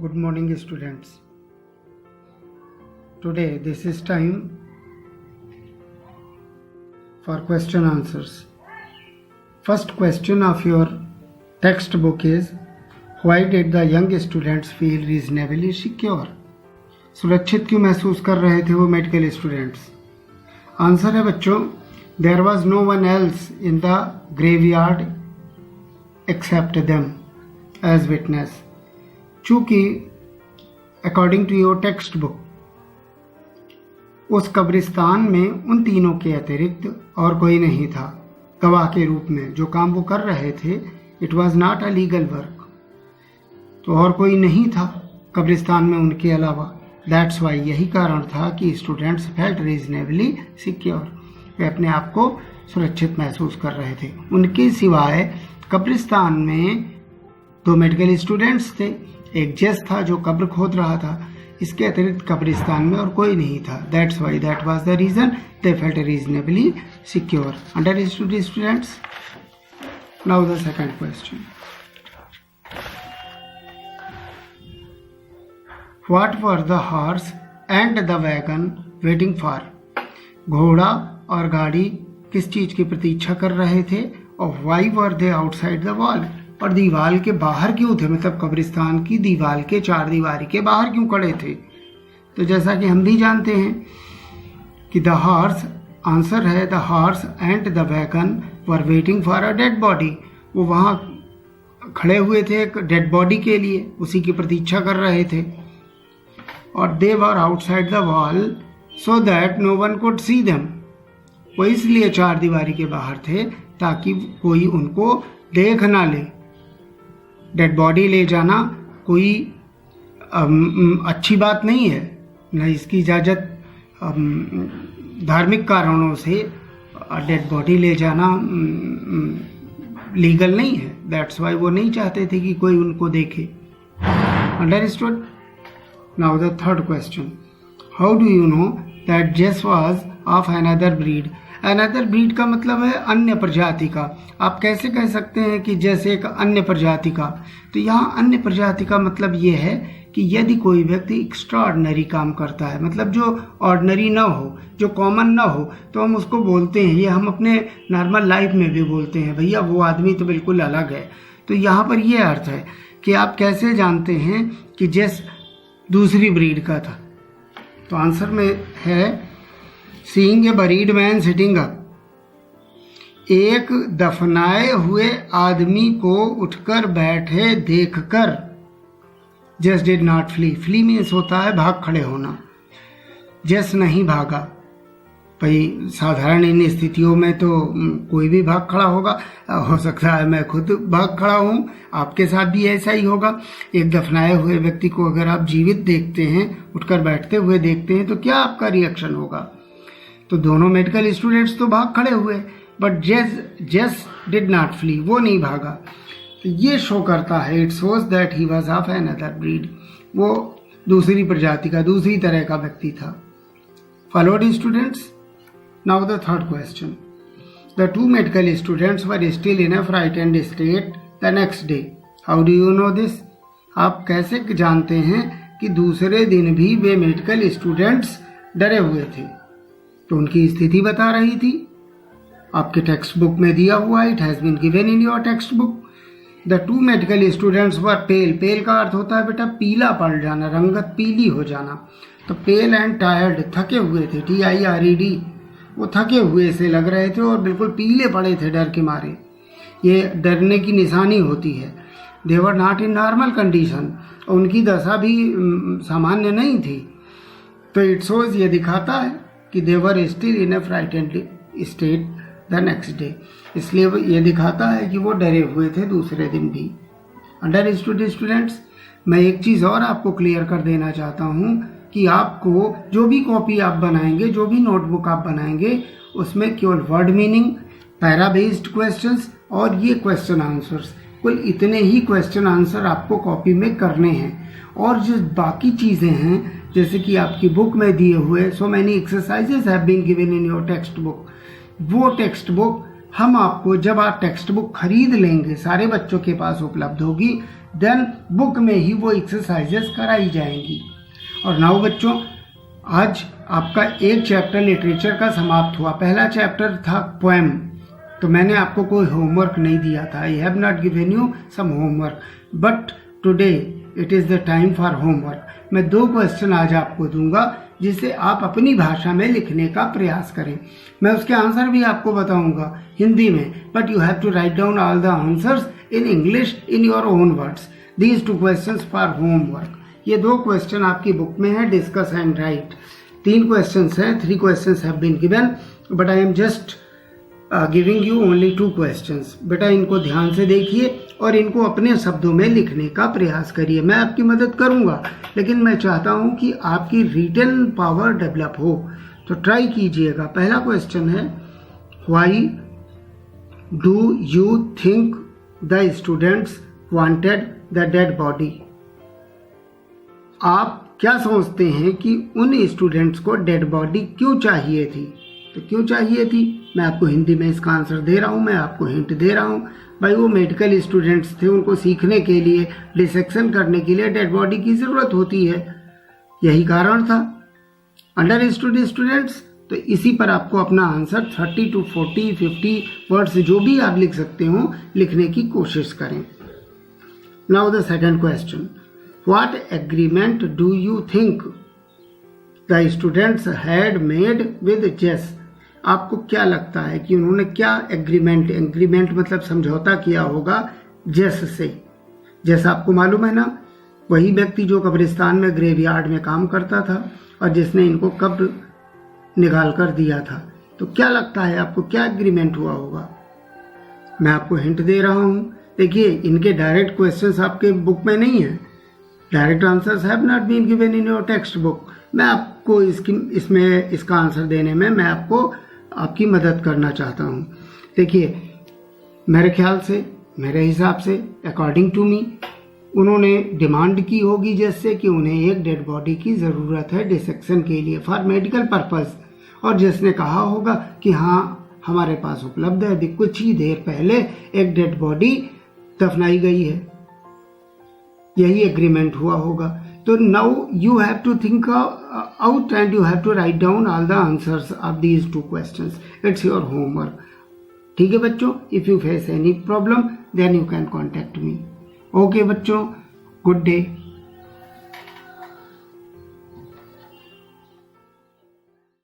Good morning, students. Today, this is time for question answers. First question of your textbook is, why did the young students feel reasonably secure? सुरक्षित क्यों महसूस कर रहे थे वो medical students? Answer है बच्चों, there was no one else in the graveyard except them as witness. चूंकि according to your text book उस कब्रिस्तान में उन तीनों के अतिरिक्त और कोई नहीं था गवाह के रूप में. जो काम वो कर रहे थे, it was not a legal work, तो और कोई नहीं था कब्रिस्तान में उनके अलावा. दैट्स वाई, यही कारण था कि स्टूडेंट्स फेल्ट रीजनेबली सिक्योर. वे अपने आप को सुरक्षित महसूस कर रहे थे. उनके सिवाय कब्रिस्तान में दो मेडिकल स्टूडेंट्स थे. एक जेस था जो कब्र खोद रहा था. इसके अतिरिक्त कब्रिस्तान में और कोई नहीं था. That's why, that was the reason they felt reasonably secure. Understood students? Now the second question. What were the horse and the wagon waiting for? घोड़ा और गाड़ी किस चीज की प्रतीक्षा कर रहे थे? और why were they outside the wall? और दीवार के बाहर क्यों थे? मतलब कब्रिस्तान की दीवार के चार दीवारी के बाहर क्यों खड़े थे? तो जैसा कि हम भी जानते हैं कि द हॉर्स, आंसर है the horse and the wagon were waiting for a dead body. वो वहां खड़े हुए थे एक डेड बॉडी के लिए, उसी की प्रतीक्षा कर रहे थे. और they were outside the wall so that no one could see them. वो इसलिए चार दीवारी के बाहर थे ताकि कोई उनको देख ना ले. डेड बॉडी ले जाना कोई अच्छी बात नहीं है, न इसकी इजाज़त धार्मिक कारणों से डेड बॉडी ले जाना लीगल नहीं है. दैट्स वाई वो नहीं चाहते थे कि कोई उनको देखे. Understood? Now the third question. How do you know that Jess was of another breed? Another breed का मतलब है अन्य प्रजाति का. आप कैसे कह सकते हैं कि जैसे एक अन्य प्रजाति का? तो यहाँ अन्य प्रजाति का मतलब ये है कि यदि कोई व्यक्ति एक्स्ट्राऑर्डिनरी काम करता है, मतलब जो ऑर्डिनरी ना हो, जो कॉमन ना हो, तो हम उसको बोलते हैं, ये हम अपने नॉर्मल लाइफ में भी बोलते हैं, भैया वो आदमी तो बिल्कुल अलग है. तो यहाँ पर ये अर्थ है कि आप कैसे जानते हैं कि जेस दूसरी ब्रीड का था? तो आंसर में है seeing a buried man sitting up. एक दफनाए हुए आदमी को उठकर बैठे देखकर. Jess did not flee. Flee means होता है भाग खड़े होना. जेस नहीं भागा. भाई साधारण इन स्थितियों में तो कोई भी भाग खड़ा होगा. हो सकता है मैं खुद भाग खड़ा हूं, आपके साथ भी ऐसा ही होगा. एक दफनाए हुए व्यक्ति को अगर आप जीवित देखते हैं, उठकर बैठते हुए देखते हैं, तो क्या आपका रिएक्शन होगा? तो दोनों मेडिकल स्टूडेंट्स तो भाग खड़े हुए, बट जेस डिड नॉट फ्ली, वो नहीं भागा. तो ये शो करता है, it shows that he was of another breed. वो दूसरी प्रजाति का, दूसरी तरह का व्यक्ति था. Followed students? Now the third question. The two medical students were still in a frightened state the next day. How do you no this? आप कैसे जानते हैं कि दूसरे दिन भी वे मेडिकल स्टूडेंट्स डरे हुए थे? तो उनकी स्थिति बता रही थी, आपके टेक्स्ट बुक में दिया हुआ है. It has been given in your text book. The two medical students were pale. Pale का अर्थ होता है बेटा पीला पड़ जाना, रंगत पीली हो जाना. तो पेल एंड टायर्ड, थके हुए थे. TIRED. वो थके हुए से लग रहे थे और बिल्कुल पीले पड़े थे डर के मारे. ये डरने की निशानी होती है. They were not in normal condition. उनकी दशा भी सामान्य नहीं थी. तो इट शोज, ये दिखाता है कि they were still in a frightened state the next day. इसलिए ये दिखाता है कि वो डरे हुए थे दूसरे दिन भी. Understood students? मैं एक चीज़ और आपको क्लियर कर देना चाहता हूँ कि आपको जो भी कॉपी आप बनाएंगे, जो भी नोटबुक आप बनाएंगे, उसमें केवल word meaning, para based questions और ये क्वेश्चन आंसर्स, कुल इतने ही क्वेश्चन आंसर आपको कॉपी में करने हैं. और जो बाकी चीज़ें हैं, जैसे कि आपकी बुक में दिए हुए so many exercises have been given in your text book, वो टेक्स्ट बुक हम आपको जब आप टेक्स्ट बुक खरीद लेंगे, सारे बच्चों के पास उपलब्ध होगी, देन बुक में ही वो एक्सरसाइजेस कराई जाएंगी। और नाउ बच्चों, आज आपका एक चैप्टर लिटरेचर का समाप्त हुआ। पहला चैप्टर था पोएम, तो मैंने आपको कोई होमवर्क नहीं दिया था। I have not given you some homework, but today it is the time for homework. मैं 2 क्वेश्चन आज आपको दूंगा जिसे आप अपनी भाषा में लिखने का प्रयास करें। मैं उसके आंसर भी आपको बताऊंगा हिंदी में, but you have to write down all the answers in English in your own words. These 2 questions for homework. ये 2 क्वेश्चन आपकी बुक में है, डिस्कस एंड राइट। 3 क्वेश्चंस हैं, 3 questions have been given, but I am just giving you only 2 questions. बेटा इनको ध्यान से देखिए और इनको अपने शब्दों में लिखने का प्रयास करिए। मैं आपकी मदद करूंगा, लेकिन मैं चाहता हूं कि आपकी रिटन पावर डेवलप हो, तो ट्राई कीजिएगा। पहला क्वेश्चन है, why do you think the students wanted the dead body? आप क्या सोचते हैं कि उन स्टूडेंट्स को डेड बॉडी क्यों चाहिए थी? तो क्यों चाहिए थी, मैं आपको हिंदी में इसका आंसर दे रहा हूँ, मैं आपको हिंट दे रहा हूँ। भाई वो मेडिकल स्टूडेंट्स थे, उनको सीखने के लिए, डिसेक्शन करने के लिए डेड बॉडी की ज़रूरत होती है, यही कारण था। Understood students? तो इसी पर आपको अपना आंसर 30 to 40, 50 वर्ड्स जो भी आप लिख सकते हो लिखने की कोशिश करें। Now the second question, what agreement do you think the students had made with जेस? आपको क्या लगता है कि उन्होंने क्या एग्रीमेंट मतलब समझौता किया होगा जेस से? जैसा आपको मालूम है ना, वही व्यक्ति जो कब्रिस्तान में ग्रेवयार्ड में काम करता था और जिसने इनको कब्र निकाल कर दिया था। तो क्या लगता है आपको, क्या एग्रीमेंट हुआ होगा? मैं आपको हिंट दे रहा हूं। देखिए, इनके डायरेक्ट क्वेश्चंस आपके बुक में नहीं है, direct answers have not been given in your text book. मैं आपको इसका आंसर देने में मैं आपको आपकी मदद करना चाहता हूँ। देखिए, मेरे ख्याल से, मेरे हिसाब से, अकॉर्डिंग टू मी, उन्होंने डिमांड की होगी जैसे कि उन्हें एक डेड बॉडी की ज़रूरत है डिसेक्शन के लिए, फॉर मेडिकल पर्पस, और जिसने कहा होगा कि हाँ हमारे पास उपलब्ध है, अभी कुछ ही देर पहले एक डेड बॉडी दफनाई गई है, यही एग्रीमेंट हुआ होगा। तो now you have to think out and you have to write down all the answers of these 2 questions. It's your homework. ठीक है बच्चों, if you face any problem then you can contact me. Okay बच्चों, good day.